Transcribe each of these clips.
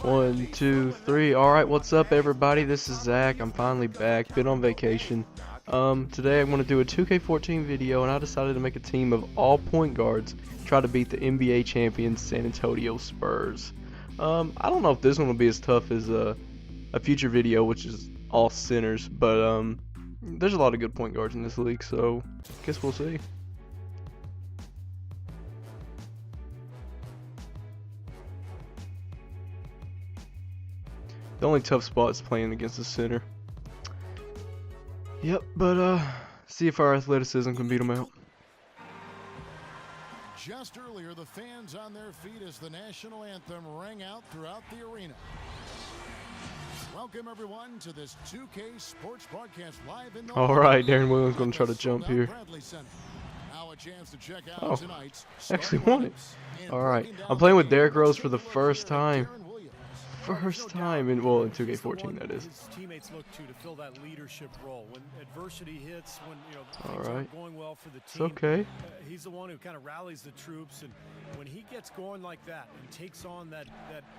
One, two, three. Alright, what's up everybody? This is Zach. I'm finally back. Been on vacation. Today I'm going to do a 2K14 video, and I decided to make a team of all point guards, try to beat the NBA champions San Antonio Spurs. I don't know if this one will be as tough as a future video, which is all centers, but there's a lot of good point guards in this league, so guess we'll see. The only tough spot is playing against the center. Yep, but see if our athleticism can beat them out. Just earlier, the fans on their feet as the national anthem rang out throughout the arena. Welcome everyone to this 2K Sports broadcast live in All right, Darren Williams going to try to jump here. Now a chance to check out Oh, tonight's actually won it. All right, I'm playing with Derrick Rose for the first time. First time in 2K14, that is. His teammates look to fill that leadership role when adversity hits, when All things right, aren't going well for the team. it's okay. He's the one who kind of rallies the troops, and when he gets going like that and takes on that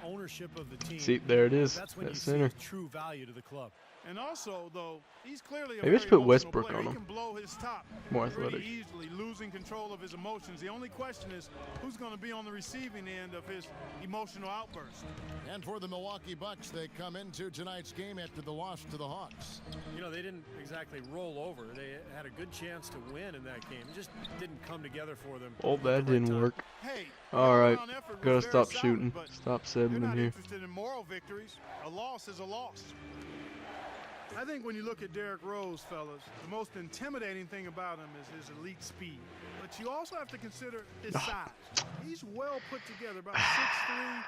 ownership of the team, See, there it is, that's when that you center. see true value to the club. And also, though, he's clearly a Maybe let's very put emotional Westbrook player. on He him. can blow his top More pretty athletic. easily, losing control of his emotions. The only question is who's going to be on the receiving end of his emotional outburst. And for the Milwaukee Bucks, they come into tonight's game after the loss to the Hawks. They didn't exactly roll over. They had a good chance to win in that game. It just didn't come together for them. Oh, that didn't work. Hey, All right, all-around effort was gotta very stop solid, shooting. but Stop they're settling not here. interested in moral victories. A loss is a loss. I think when you look at Derrick Rose, fellas, the most intimidating thing about him is his elite speed. But you also have to consider his size. He's well put together, about 6'3",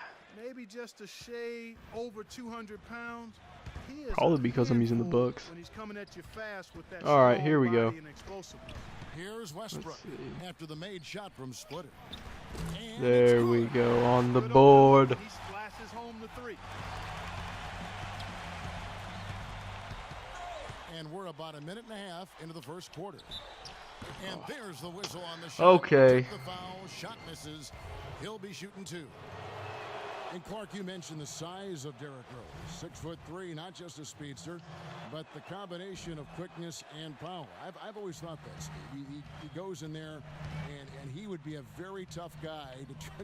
maybe just a shade over 200 pounds. He is Probably a because I'm using the handful Bucks. when he's coming at you fast with that All right, strong here we go. body and explosiveness. Here's Westbrook Let's see. after the made shot from Splitter. And There it's we good. go, on the Good board. He splashes home the three. And we're about a minute and a half into the first quarter. And there's the whistle on the shot. Okay. Took the foul, shot misses. He'll be shooting two. And Clark, you mentioned the size of Derrick Rose. 6'3", not just a speedster, but the combination of quickness and power. I've always thought that, Steve. He goes in there, and he would be a very tough guy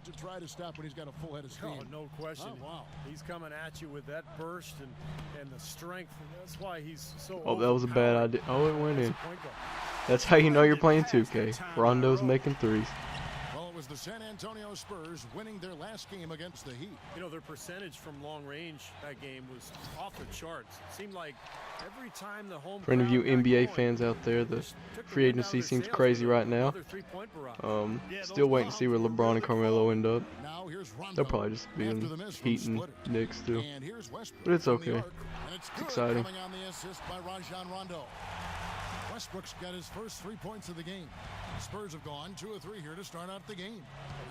to try to stop when he's got a full head of steam. Oh, no question. Oh, wow. He's coming at you with that burst and the strength. That's why he's so. Oh, that was a bad overpowered idea. Oh, it went as a in. point guard. That's how you know you're playing 2K. Rondo's making threes. Well, it was the San Antonio Spurs winning their last game against the Heat. Their percentage from long range that game was off the charts. It seemed like every time the home For any of you crowd got NBA going, fans out there, the just took the free wind out of agency their seems sails crazy with right now. another three-point barrage. Still waiting to see where LeBron and Carmelo end up. Now here's Rondo They'll probably just be after in the miss from Heat and Splitter. Knicks too. And here's Westbrook But it's from the okay. arc, and it's good exciting. coming on the assist by Rajon Rondo. Westbrook's got his first 3 points of the game. Spurs have gone 2 of 3 here to start out the game.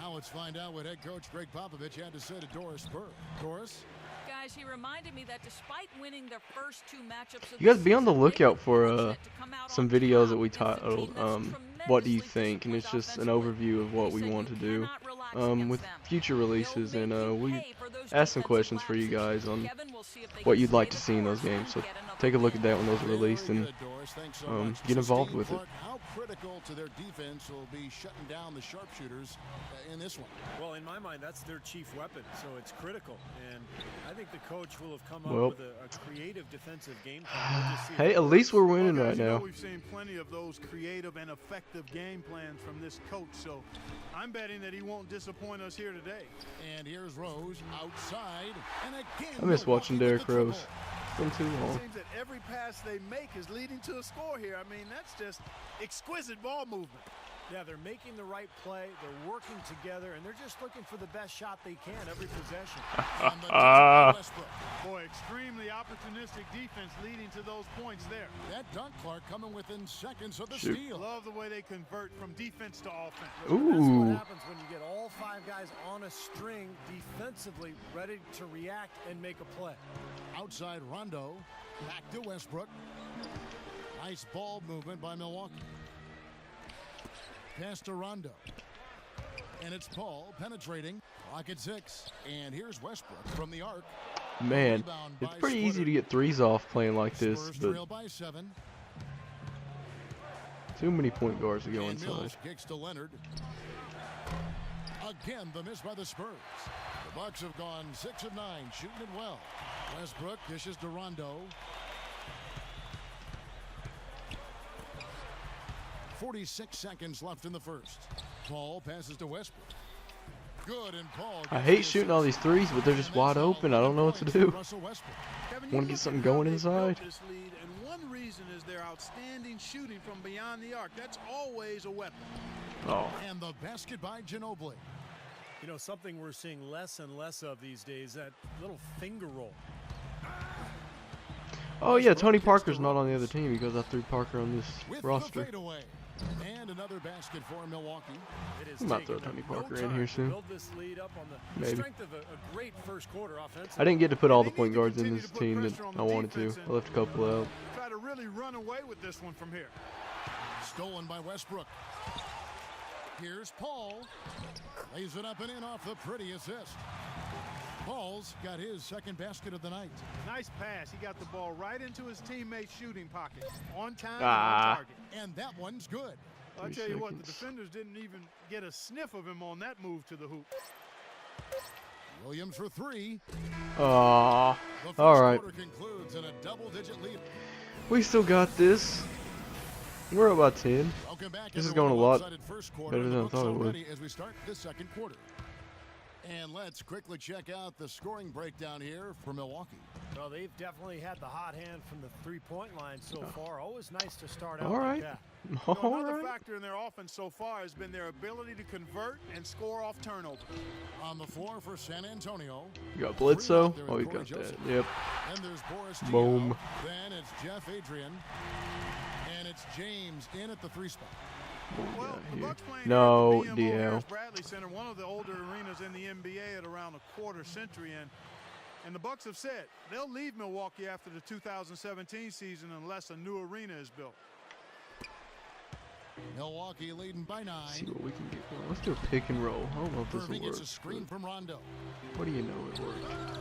Now let's find out what head coach Greg Popovich had to say to Doris Burke. Doris? Guys, he reminded me that despite winning their first 2 matchups of You guys the be on the season, lookout they've for been fortunate to come out some on videos that top we against a titled team that's what do you tremendously think, and it's disciplined just an offensively. overview of what He we said want to you do cannot relax against with them. future They'll releases, make and you we pay for those asked some defensive questions for you lapses. guys on Kevin will see if they what can you'd like stay to the see in those course games. So and get another take a look win. at that when those are released, Very and good, Doris. Thanks so much. get involved Steve with it. Clark, how critical to their defense will be shutting down the sharpshooters in this one? Well, in my mind, that's their chief weapon, so it's critical. And I think the coach will have come Well. up with a creative defensive game plan. We'll just see if Hey, it at least works. we're winning Well, right guys, you know, now. we've seen plenty of those creative and effective game plans from this coach, so I'm betting that he won't disappoint us here today. And here's Rose outside. And again, I miss watching Milwaukee with Derrick the Rose. triple. It's been too It long. seems that every pass they make is leading to a score here. I mean, that's just exquisite ball movement. Yeah, they're making the right play. They're working together, and they're just looking for the best shot they can every possession. On the dunk, Westbrook. Boy, extremely opportunistic defense leading to those points there. That dunk, Clark, coming within seconds of the Shoot. steal. Love the way they convert from defense to offense. That's what Ooh. happens when you get all 5 guys on a string defensively ready to react and make a play. Outside Rondo. Back to Westbrook. Nice ball movement by Milwaukee. Pass to Rondo. And it's Paul penetrating. Clock at 6. And here's Westbrook from the arc. Man, Rebound it's by pretty easy Splitter. to get threes off playing like this, Spurs but trail by 7. too many point guards to go And Mills inside. kicks to Leonard. Again, the miss by the Spurs. The Bucks have gone 6 of 9, shooting it well. Westbrook dishes to Rondo. 46 seconds left in the first. Paul passes to Westbrook. Good, and Paul. I hate shooting all these threes, but they're just wide open. I don't know what to do. Russell Westbrook. Kevin, Wanna you get look something at how going they inside? built this lead, and one reason is their outstanding shooting from beyond the arc. That's always a weapon. Oh, And the basket by Ginobili. You know, something we're seeing less and less of these days, that little finger roll. oh yeah, Tony Parker's not on the other team because I threw Parker on this With roster. the fadeaway. And another basket for Milwaukee. It has We might throw taken Tony them no Parker in time here to soon. build this lead up on the Maybe. strength of a great first quarter offense. I didn't get to put all the They point need to guards in continue this to put team that pressure on I the wanted to. defense I left a couple out. Try to really run away with this one from here. Stolen by Westbrook. Here's Paul. Lays it up and in off the pretty assist. Paul's got his second basket of the night. Nice pass. He got the ball right into his teammate's shooting pocket. On time and Ah. on target. And that one's good. I'll 3 tell you what, the seconds. defenders didn't even get a sniff of him on that move to the hoop. Williams for 3. Aw, The first all right. quarter concludes in a double-digit lead. We still got this. We're up by 10. Welcome back. This is everyone. going a lot Lopsided first quarter, better and the than I Bucks thought it are would. ready as we start the second quarter. And let's quickly check out the scoring breakdown here for Milwaukee. Well, they've definitely had the hot hand from the three-point line so far. Always nice to start out All like right. that. All Another right. factor in their offense so far has been their ability to convert and score off turnovers. On the floor for San Antonio. You got Bledsoe. There Oh, is you Corey got that. Joseph. Yep. Then there's Boris Diaw. Boom. Then it's Jeff Adrian. And it's James in at the 3 spot. Well, the here. Bucks playing No, here at the BMO DL. Harris Bradley Center, one of the older arenas in the NBA at around a quarter century. And the Bucks have said they'll leave Milwaukee after the 2017 season unless a new arena is built. Milwaukee leading by 9. See what we can get going. Let's do a pick and roll. I don't know if this Irving will gets work. a screen from Rondo. but What do you know? It works.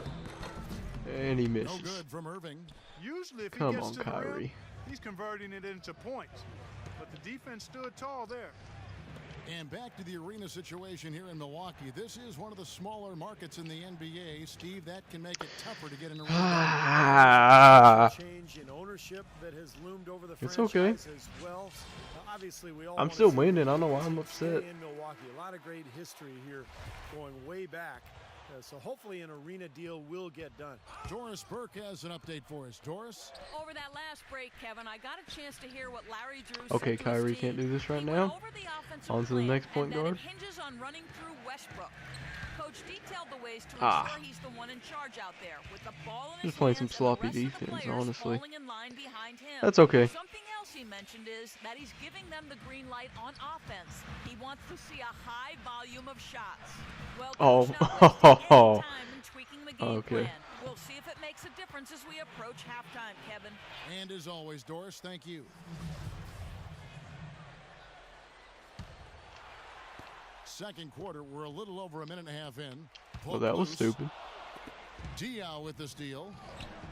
And he No misses. good from Irving. Usually, if he Come gets on, to the rim, Kyrie. he's converting it into points. But the defense stood tall there. And back to the arena situation here in Milwaukee. This is one of the smaller markets in the NBA. Steve, that can make it tougher to get an arena. Ah. Change in ownership that has loomed over the It's franchise okay. as well. Obviously, we all I'm wanna still see winning. I don't know why I'm stay upset. in Milwaukee. A lot of great history here going way back. So hopefully an arena deal will get done. Doris Burke has an update for us. Doris? Over that last break, Kevin, I got a chance to hear what Larry Drew Okay, said to his Kyrie team. can't do this right He now. went over the offensive On to the plan next point and that guard. it hinges on running through Westbrook. Coach detailed the ways to Ah. ensure he's the one in charge out there, with the ball in Just his playing some hands and the sloppy rest of the defense, players honestly. falling in line behind him. That's okay. Something else he mentioned is that he's giving them the green light on offense. He wants to see a high volume of shots. Well, Oh. Coach not wasting any time in tweaking the game Okay. plan. We'll see if it makes a difference as we approach halftime, Kevin. And as always, Doris, thank you. Second quarter, we're a little over a minute and a half in. Well, that was Loose. stupid. Diaw with the steal.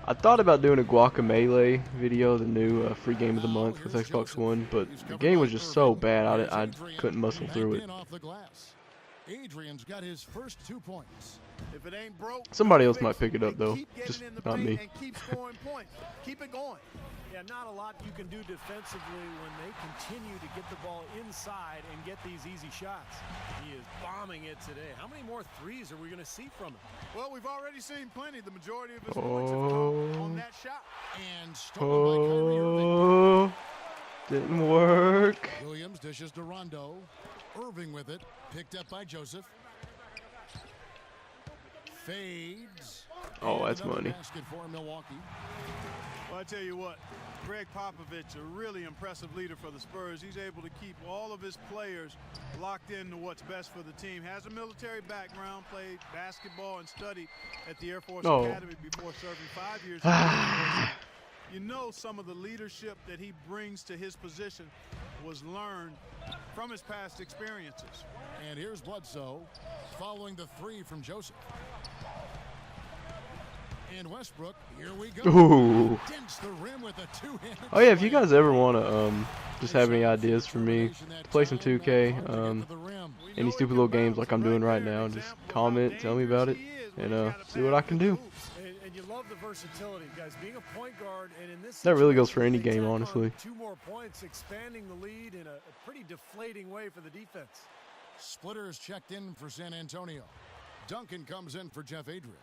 I thought about doing a Guacamelee video, the new free game of the Now, month with here's Xbox Joseph. One, but He's the covered game by was just so Irving. bad Here's I Adrian. couldn't muscle Backed through it. in off the glass. Adrian's got his first 2 points. If it ain't broke, Somebody don't else might fix pick it up, And though. keep getting Just in the not paint me. And keep scoring points. Keep it going. Yeah, not a lot you can do defensively when they continue to get the ball inside and get these easy shots. He is bombing it today. How many more threes are we going to see from him? Well, we've already seen plenty. The majority of his points have come on that shot. And stolen by Kyrie Irving. Oh, didn't work. Williams dishes to Rondo. Irving with it. Picked up by Joseph. Fades. Oh, And that's another money. basket for Milwaukee. Well, I tell you what, Greg Popovich, a really impressive leader for the Spurs. He's able to keep all of his players locked into what's best for the team. Has a military background, played basketball and studied at the Air Force Oh. Academy before serving 5 years. in the Air Force. You know, some of the leadership that he brings to his position was learned from his past experiences. And here's Bledsoe following the three from Joseph. And Westbrook, here we go. Ooh. Dents the rim with a two-handed Oh yeah, if you slam. guys ever want to just have any ideas for me to play some 2K, any stupid little games like I'm doing right now, just comment, tell me about it, and see what I can do. And you love the versatility, guys. Being a point guard, and in this That really goes for situation, any they game, tack on honestly. 2 more points, expanding the lead in a pretty deflating way for the defense. Splitters checked in for San Antonio. Duncan comes in for Jeff Adrian.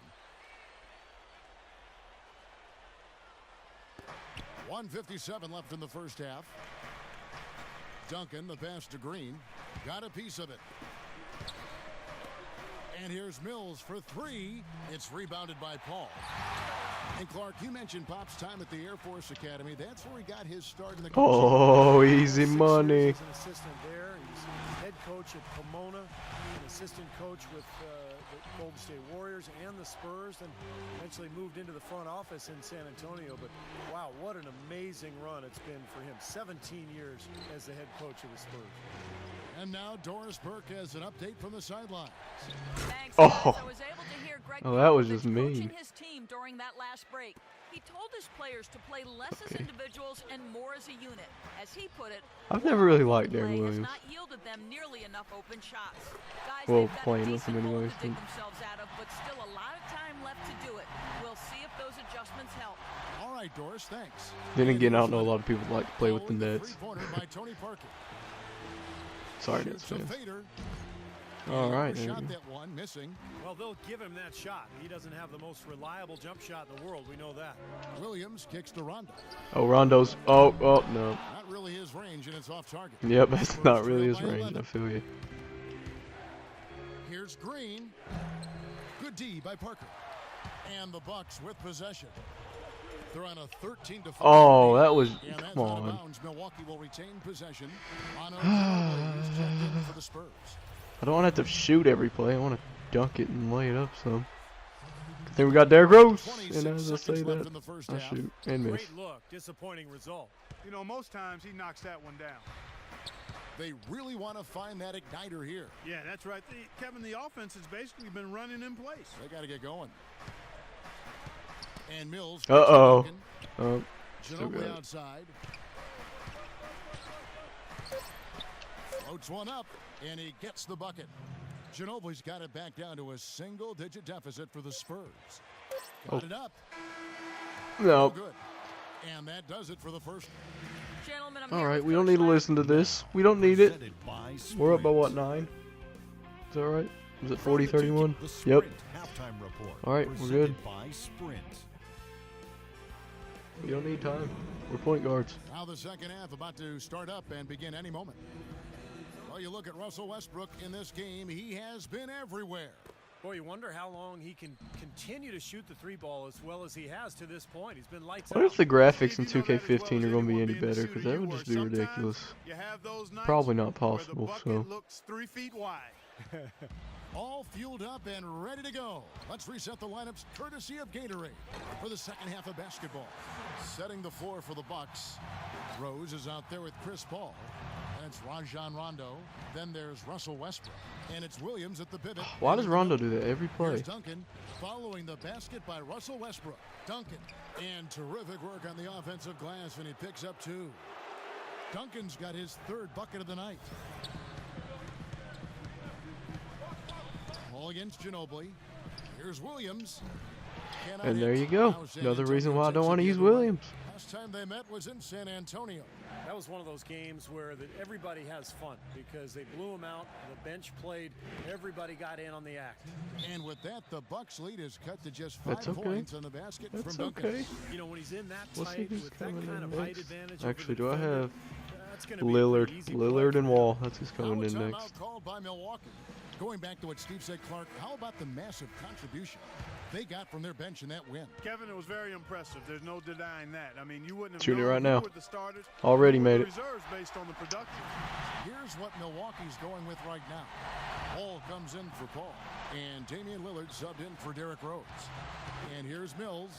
1:57 left in the first half. Duncan, the pass to Green, got a piece of it. And here's Mills for three. It's rebounded by Paul. And Clark, you mentioned Pop's time at the Air Force Academy. That's where he got his start in the coaching. Oh, easy 6 years money. as an assistant there. He's head coach at Pomona, an assistant coach with the Golden State Warriors and the Spurs, and eventually moved into the front office in San Antonio. But wow, what an amazing run it's been for him. 17 years as the head coach of the Spurs. And now Doris Burke has an update from the sidelines. Thanks, Oh. guys. I was able to hear Greg Oh, that was Popovich just mean. coaching his team during that last break. He told his players to play less as individuals and more as a unit. As he put it, I've never really liked play Darren has Williams. not yielded them nearly enough open shots. Guys, Well, they've got a playing with him decent hole anyways, to dig too. themselves out of, but still a lot of time left to do it. We'll see if those adjustments help. All right, Doris, thanks. Then And again, I here's don't know a lot Leonard of people like to play with the following Nets. three-pointer by Tony Parker. Sorry, Nets Shoots a fans. fader. All right, there Shot you go. that one, missing. Well, they'll give him that shot. He doesn't have the most reliable jump shot in the world. We know that. Williams kicks to Rondo. Oh, Rondo's. Oh, no. Not really his range, and it's off target. Yep, that's Spurs not trail really his by range. 11. I feel you. Here's Green. Good D by Parker. And the Bucks with possession. They're on a 13-5. Oh, that was. And that's Come out of on. bounds. Milwaukee will retain possession. On Ginobili is checked in for the Spurs. I don't want to have to shoot every play. I want to dunk it and lay it up some. Good thing we got Derrick Rose. 26 And as I say seconds left that, in the first I half. shoot and miss. Great look. Disappointing result. You know, most times he knocks that one down. They really want to find that igniter here. Yeah, that's right. Kevin, the offense has basically been running in place. They got to get going. And Mills. Uh-oh. Oh, still got Ginobili it. outside. Floats one up, and he gets the bucket. Ginobili's got it back down to a single-digit deficit for the Spurs. Got it up. No. Good. And that does it for the first. Gentlemen, I'm All here right, with we don't Coach need to Larry. listen to this. We don't need it. Presented by We're up by Sprint. what, 9? Is that right? Was it From the 40-31? The Yep. Sprint halftime report. All right, we're presented good. By Sprint. We don't need time. We're point guards. Now the second half about to start up and begin any moment. Well, you look at Russell Westbrook in this game. He has been everywhere. Boy, you wonder how long he can continue to shoot the 3 ball as well as he has to this point. He's been lights I wonder out. if the graphics in Steve, you know that as well 2K15 as are going to be anyone any being the better, shooter because that you would were. just be Sometimes ridiculous. You have those nights Probably not where the possible, bucket so. looks 3 feet wide. All fueled up and ready to go. Let's reset the lineups courtesy of Gatorade for the second half of basketball. Setting the floor for the Bucks. Rose is out there with Chris Paul. And it's Rajon Rondo. Then there's Russell Westbrook. And it's Williams at the pivot. Why does Rondo do that every play? Here's Duncan following the basket by Russell Westbrook. Duncan. And terrific work on the offensive glass, and he picks up 2. Duncan's got his 3rd bucket of the night. All against Ginobili. Here's Williams. Cannot And there hit. you go. Now San Another reason Antonio why I don't takes want to it use the other way. Williams. Last time they met was in San Antonio. That was one of those games where everybody has fun because they blew him out. The bench played. Everybody got in on the act. And with that, the Bucks lead is cut to just 5 That's okay. points on the basket That's from Duncan. okay. You know, when he's in that We'll see tight who's with that coming kind in of height next. advantage over Actually, the do I defender, have that's gonna be a Lillard? pretty easy play Lillard for and them. Wall. That's who's Now coming a in timeout next. called by Milwaukee. Going back to what Steve said, Clark, how about the massive contribution they got from their bench in that win? Kevin, it was very impressive. There's no denying that. I mean, you wouldn't have Shooting it known right who now. were the starters, Already who were made the it. reserves based on the production. Here's what Milwaukee's going with right now. Paul comes in for Paul. And Damian Lillard subbed in for Derrick Rose. And here's Mills.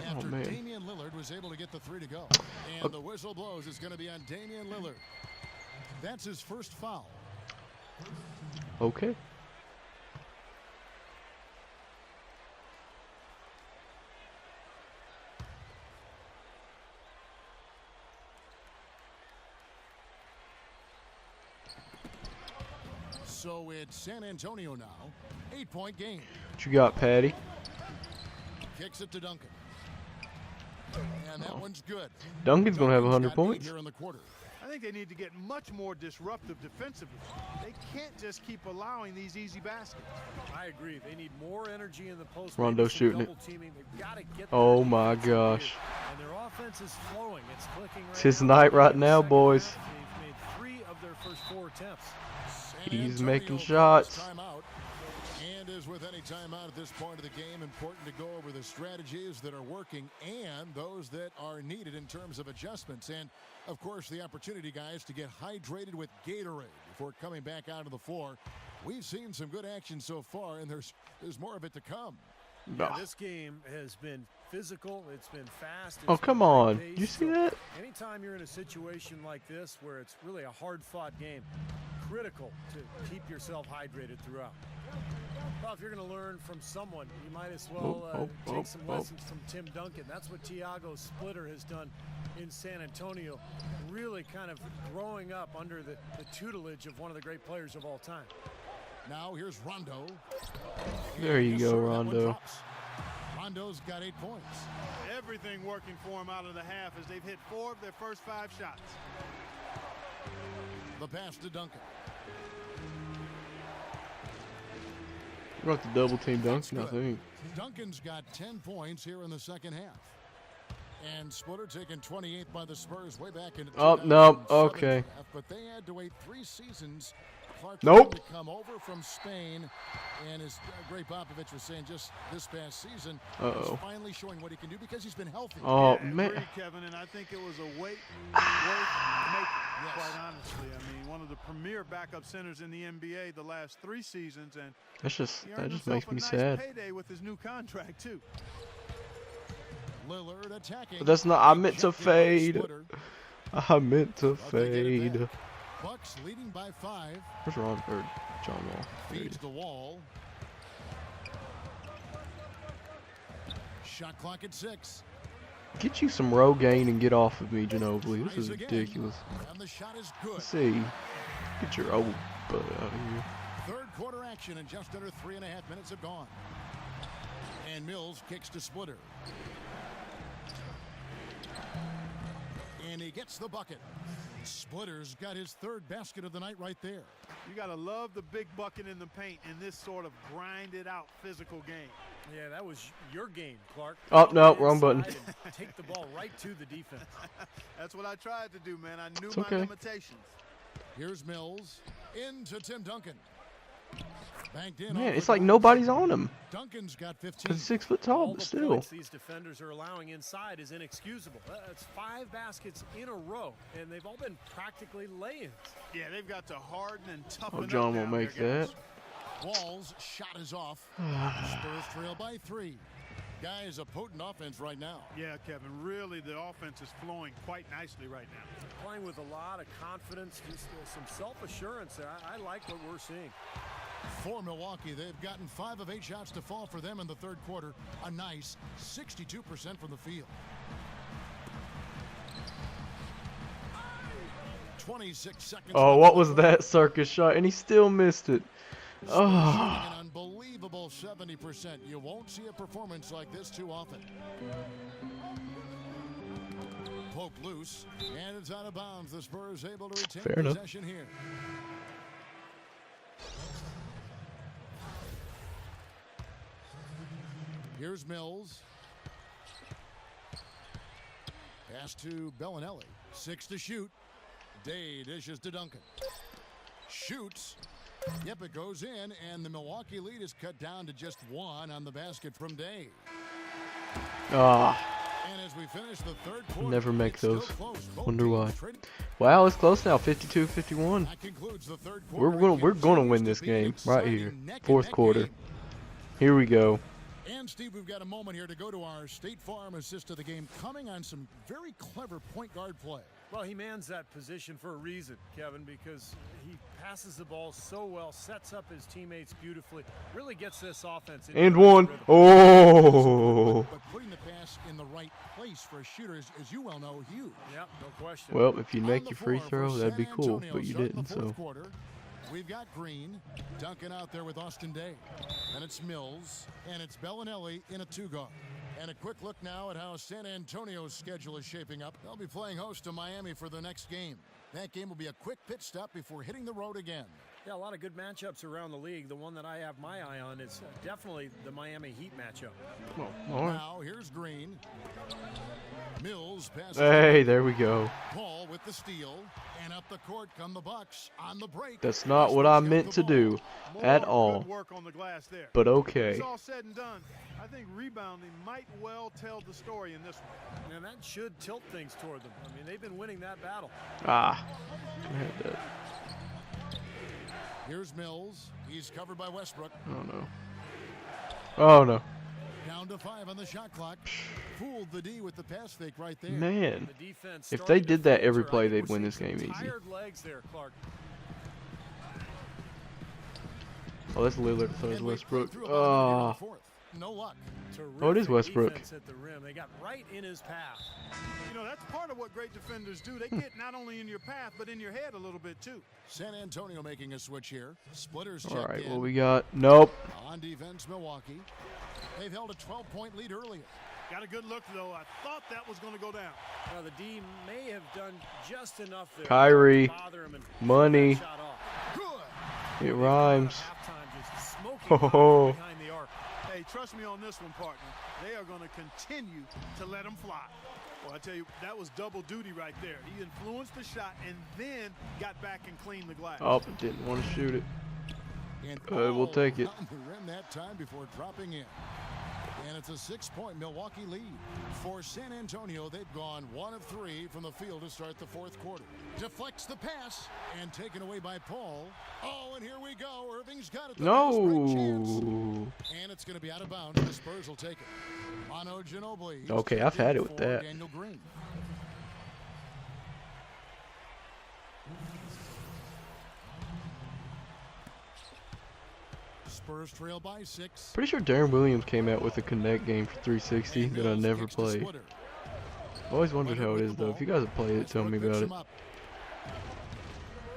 After man. Damian Lillard was able to get the 3 to go. And the whistle blows. It's going to be on Damian Lillard. That's his first foul. Okay. So it's San Antonio now. 8-point game. What you got, Patty? Kicks it to Duncan. And that one's good. Duncan's going to have Duncan's 100 got 8 points. here in the quarter. I think they need to get much more disruptive defensively. They can't just keep allowing these easy baskets. I agree. They need more energy in the post. Rondo maybe some shooting it. double teaming. They've got to get Oh their my defense gosh. completed. And their offense is flowing. It's clicking right It's his now. night right In the now, second boys. half, they've made 3 of their first 4 attempts. San He's Antonio making calls shots. timeout. And as with any timeout at this point of the game, important to go over the strategies that are working and those that are needed in terms of adjustments. And, of course, the opportunity, guys, to get hydrated with Gatorade before coming back out on the floor. We've seen some good action so far, and there's more of it to come. Yeah, Ah. this game has been physical. It's been fast. Oh, it's come been on. high-paced. You see So that? anytime you're in a situation like this where it's really a hard-fought game, critical to keep yourself hydrated throughout. Well, if you're going to learn from someone, you might as well take some lessons from Tim Duncan. That's what Tiago Splitter has done in San Antonio, really kind of growing up under the tutelage of one of the great players of all time. Now here's Rondo. There you Yes, go, sir, that one Rondo. drops. Rondo's got 8 points. Everything working for them out of the half as they've hit 4 of their first 5 shots. The pass to Duncan. We're going to have to double team Duncan, I think. Duncan's got 10 points here in the second half. And Splitter taken 28 by the Spurs way back in Oh, no. 2007 Okay. draft, but they had to wait 3 seasons. Clark Nope. to come over from Spain, and as Greg Popovich was saying just this past season, Uh-oh. he's finally showing what he can do because he's been healthy. Oh, Yeah, man. agreed, Kevin, and I think it was a weight worth making, Yes. quite honestly. I mean, one of the premier backup centers in the NBA the last 3 seasons, and That he just earned makes himself me a nice sad. payday with his new contract, too. Lillard attacking. But that's not. I meant to Rejected by fade. Splitter. I meant to But they get it fade. back. Bucks leading by 5. Where's Ron or John Wall? There he Feeds is. the wall. Shot clock at 6. Get you some Rogaine and get off of me, Ginobili. This Tries is again. ridiculous. And the shot is good. Let's see. Get your old butt out of here. Third quarter action and just under 3.5 minutes have gone. And Mills kicks to Splitter. And he gets the bucket. Splitter's got his 3rd basket of the night right there. You got to love the big bucket in the paint in this sort of grinded out physical game. Yeah, that was your game, Clark. Oh, Come no, wrong button. inside and take the ball right to the defense. That's what I tried to do, man. I knew It's my okay. limitations. Here's Mills into Tim Duncan. Banked in. Man, off it's the like glass. nobody's on him. Duncan's got 15. Because he's 6 foot tall, All but the still. points these defenders are allowing inside is inexcusable. That's 5 baskets in a row, and they've all been practically lay-ins. Yeah, they've got to harden and toughen Oh, up John down won't there, make guys. that. Wall's shot is off. Spurs trail by 3. Guys, a potent offense right now. Yeah, Kevin, really the offense is flowing quite nicely right now. Playing with a lot of confidence, just some self-assurance there. I like what we're seeing. For Milwaukee, they've gotten 5 of 8 shots to fall for them in the third quarter. A nice 62% from the field. 26 seconds. Oh, left what in the was quarter. that circus shot? And he still missed it. Spurs Oh. shooting an unbelievable 70%. You won't see a performance like this too often. Poke loose, and it's out of bounds. The Spurs able to retain Fair enough. possession here. Here's Mills. Pass to Bellinelli. 6 to shoot. Day dishes to Duncan. Shoots. Yep, it goes in, and the Milwaukee lead is cut down to just 1 on the basket from Day. Ah. And as we finish the third quarter, Never make it's still those. close. Both Wonder why. teams trading. Wow, it's close now. 52-51. That concludes the third quarter. We're It gonna continues win to this be game an right here. exciting neck-and-neck Fourth quarter. game. Here we go. And Steve, we've got a moment here to go to our State Farm assist of the game, coming on some very clever point guard play. Well, he mans that position for a reason, Kevin, because he passes the ball so well, sets up his teammates beautifully, really gets this offense into And a nice one. rhythm. Oh. But putting the pass in the right place for a shooter is, as you well know, huge. Yep, no question. Well, if you On make the your free floor for throw, that'd be San cool, Antonio but you starting didn't, the fourth so. quarter. We've got Green, Duncan out there with Austin Day. Then it's Mills, and it's Bellinelli in a two-guard. And a quick look now at how San Antonio's schedule is shaping up. They'll be playing host to Miami for the next game. That game will be a quick pit stop before hitting the road again. Yeah, a lot of good matchups around the league. The one that I have my eye on is definitely the Miami Heat matchup. Oh, all right. Now, here's Green. Mills passes. Hey, there we go. Paul with the steal. And up the court come the Bucks on the break. That's not what I Westbrook's got meant the to ball. do More at good all, work on the glass there. but When okay. it's all said and done, I think rebounding might well tell the story in this one. And that should tilt things toward them. I mean, they've been winning that battle. Ah. I had that. Here's Mills. He's covered by Westbrook. Oh, no. Oh, no. Down to 5 on the shot clock. Fooled the D with the pass fake right there. Man. The defense If they starting to did that every falter. play, I think they'd we're win this seeing game some easy. Tired legs there, Clark. Oh, that's Lillard throws And we played Westbrook. through about a minute here in the Oh. fourth. No luck. Oh, it is Terrific Westbrook. defense at the rim. They got right in his path. You know, that's part of what great defenders do. They get not only in your path, but in your head a little bit, too. San Antonio making a switch here. Splitters All checked right, in. what we got? Nope. On defense, Milwaukee. They've held a 12-point lead earlier. Got a good look, though. I thought that was going to go down. Now, the D may have done just enough there Kyrie. to bother him and Money. get that shot off. Good. It rhymes. Halftime, just smoking Ho, ho, ho. hot behind the arc. Hey, trust me on this one, partner. They are going to continue to let them fly. Well, I tell you, that was double duty right there. He influenced the shot and then got back and cleaned the glass. Oh, didn't want to shoot it. And We'll all take it. on the rim that time before dropping in. And it's a 6-point Milwaukee lead. For San Antonio, they've gone 1 of 3 from the field to start the fourth quarter. Deflects the pass and taken away by Paul. Oh, and here we go. Irving's got it. The fast break chance. No. And it's going to be out of bounds. The Spurs will take it. Manu Ginobili. He's Okay, checked I've had in it with for that. Daniel Green. Spurs trail by 6. Pretty sure Darren Williams came out with a Connect game for 360 And that I Mills never kicks to played. Splitter. Always wondered how it Leonard is with the though. If you guys have played it, tell me Westbrook about picks it. him up.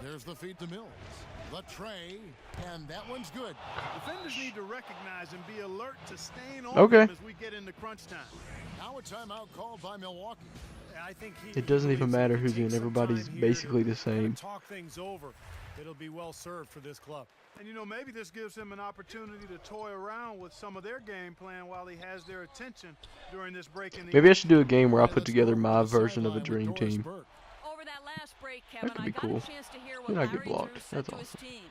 There's the feed to Mills. The tray, and that one's good. Defenders need to recognize and be alert to staying on Okay. them as we get into crunch time. Now a timeout called by Milwaukee. I think It doesn't even believes if matter he who's takes in. some Everybody's time here basically to the same. Talk things over. It'll be well served for this club. And, you know, maybe this gives him an opportunity to toy around with some of their game plan while he has their attention during this break in the Maybe I should do a game where I And put let's together go my to the version of a sideline dream with Doris team. Burke. Over that last break, Kevin, could I be got cool. a chance to hear what Then I get Larry blocked. Drew said That's to awesome. his team.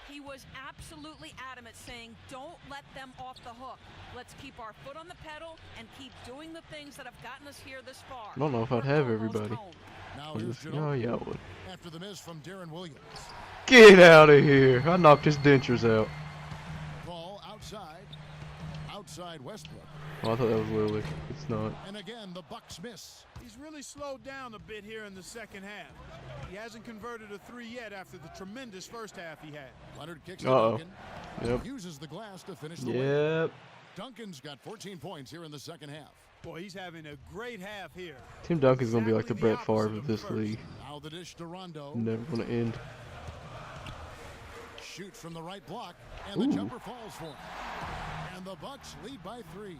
He was absolutely adamant, saying, don't let them off the hook. Let's keep our foot on the pedal and keep doing the things that have gotten us here this far. I don't know if I'd We're have almost everybody. home. Now Oh, here's yeah, I Ginobili. would. After the miss from Darren Williams. Get out of here. I knocked his dentures out. Ball outside. Outside Westbrook. Oh, I thought that was Lillard. It's not. And again, the Bucks miss. He's really slowed down a bit here in the second half. He hasn't converted a 3 yet after the tremendous first half he had. Leonard kicks to Uh-oh. Duncan. Yep. Uses the glass to finish the win. Yep. Duncan's got 14 points here in the second half. Boy, he's having a great half here. Tim Duncan's going to be like the Exactly Brett Favre opposite of this first. league. Now the dish to Rondo. Never going to end. Shoots from the right block, and Ooh. the jumper falls for him. And the Bucks lead by 3.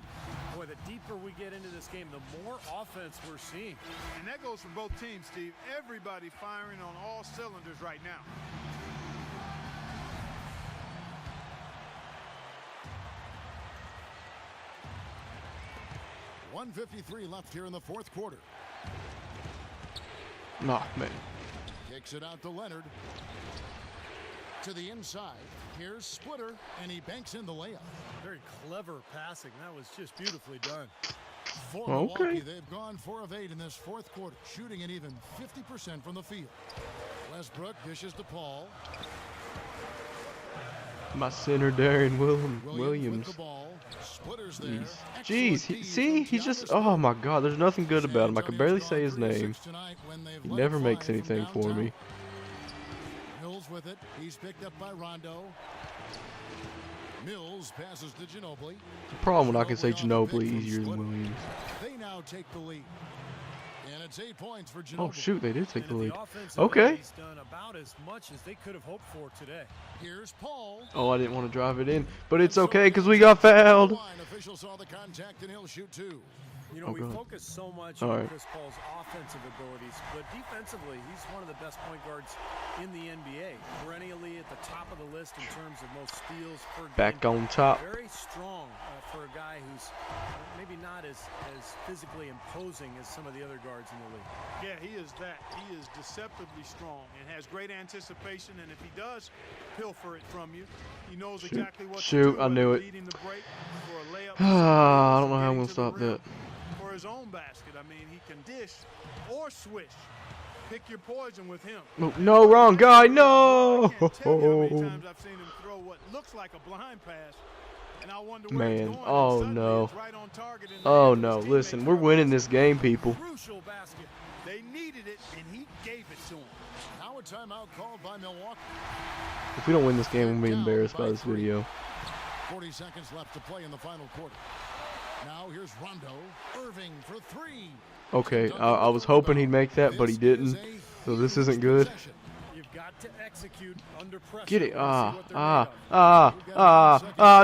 Boy, the deeper we get into this game, the more offense we're seeing. And that goes for both teams, Steve. Everybody firing on all cylinders right now. .153 left here in the fourth quarter. Nah, man. Kicks it out to Leonard. To the inside. Here's Splitter, and he banks in the layup. Very clever passing. That was just beautifully done. For Okay. Milwaukee, they've gone 4 of 8 in this fourth quarter, shooting an even 50% from the field. Westbrook dishes to Paul. My center, Darren Williams Williams. with the ball. Splitters there. Jeez, he's just, oh my God, there's nothing good about him. I can barely say his name. He never makes anything for me. Mills with it. He's picked up by Rondo. Mills passes to Ginobili. The problem when I can say Ginobili easier than Williams. They now take the lead. And it's 8 points for Ginobili. Oh shoot, they did take the lead. Okay. Okay. He's done about as much as they could have hoped for today. Here's Paul. Oh, I didn't want to drive it in, but it's okay because we got fouled. Official saw the contact and he'll shoot two. You know, Oh, we God. focus so much All on right. Chris Paul's offensive abilities, but defensively, he's one of the best point guards in the NBA. Perennially at the top of the list in terms of most steals per game. Back on top. Very strong for a guy who's maybe not as physically imposing as some of the other guards in the league. Yeah, he is that. He is deceptively strong and has great anticipation. And if he does pilfer it from you, he knows exactly what Shoot, to do. I knew whether it. leading the break for a layup, I don't know how I'm getting gonna to the stop rim that. For his own basket. I mean, he can dish or swish. Pick your poison with him. No, wrong guy, no! I can't tell you how many times I've seen him throw what looks like a blind pass. And I wonder where Man, it's going, oh, and suddenly no. it's right on target in the Oh hands of no, his listen, teammates. we're winning this game, people. Crucial basket. They needed it, and he gave it to him. Now a timeout called by Milwaukee. If we don't win this game, we'll be embarrassed by this video. 40 seconds left to play in the final quarter. Now here's Rondo. Irving for three. Okay, I was hoping he'd make that, but he didn't. So this isn't good. You've got to execute under pressure. Get it. and see what they're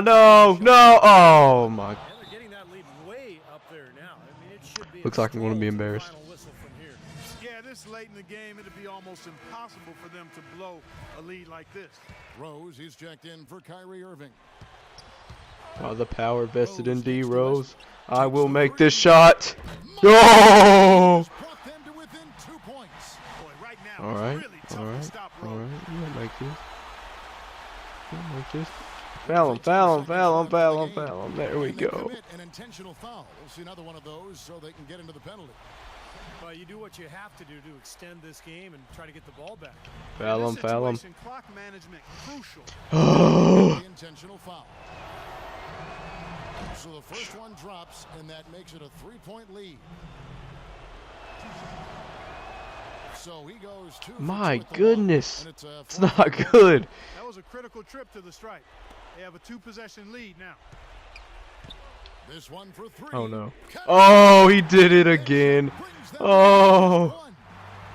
made of. No. Oh my. And they're getting that lead way up there now. I mean, it should be Looks like I'm gonna be a stroll to the embarrassed. final whistle from here. Yeah, this late in the game, it'd be almost impossible for them to blow a lead like this. Rose, he's checked in for Kyrie Irving. The power vested in D Rose. I will make this shot. Oh! Brought them to within 2 points. Boy, right now, All it's right, really tough all to right, stop all Rose. right. You'll make this. You'll make this. Foul him. There we And they go. commit an intentional foul. We'll see another one of those so they can get into the penalty. Well, you do what you have to do to extend this game and try to get the ball back. Foul In him. this Foul him. situation, clock management crucial. The intentional foul. So the first one drops, and that makes it a 3-point lead. So he goes 2 for My 2 at the goodness. line, and a It's 4-point not game. good. That was a critical trip to the stripe. They have a 2-possession lead now. This one for 3. Oh no. Cut. Oh, he did it again. Brings them Oh. to 1.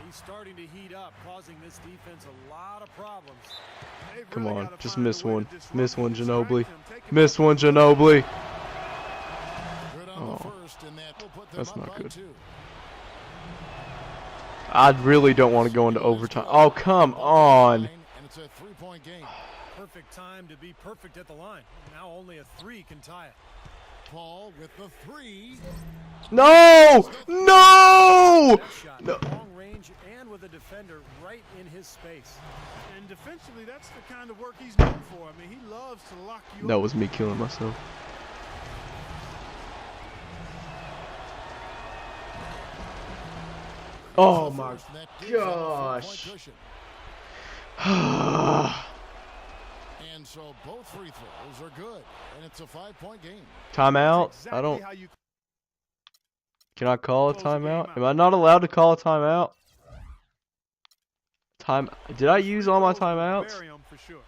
He's starting to heat up, causing this defense a lot of problems. They've Come really on, gotta just find a miss way to one. disrupt Miss him, one, distract Ginobili. him, take him Miss out. one, Ginobili. Good on Oh, the first, and that will put them that's up not by good. 2. I really don't want to go into overtime. Oh, come on. And it's a 3-point game. Perfect time to be perfect at the line. Now only a 3 can tie it. Paul with the 3. No! No! Shot, No. long range, and with a defender right in his space. And defensively, that's the kind of work he's known for. I mean, he loves to lock you That up. was me killing myself. Oh my First, and that gives them a 4-point gosh. cushion. And so both free throws are good, and it's a 5-point game. Timeout? That's I don't. exactly how you Can I call a close the game timeout? out. Am I not allowed to call a timeout? Did I use all my throws will timeouts? bury 'em for sure.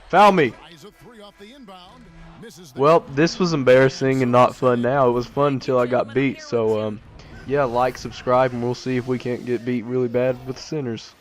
Foul me. Eyes a 3 off the inbound. Misses the Well, this was embarrassing and not fun now. It was fun until I got beat. So, yeah, like, subscribe, and we'll see if we can't get beat really bad with the Sinners.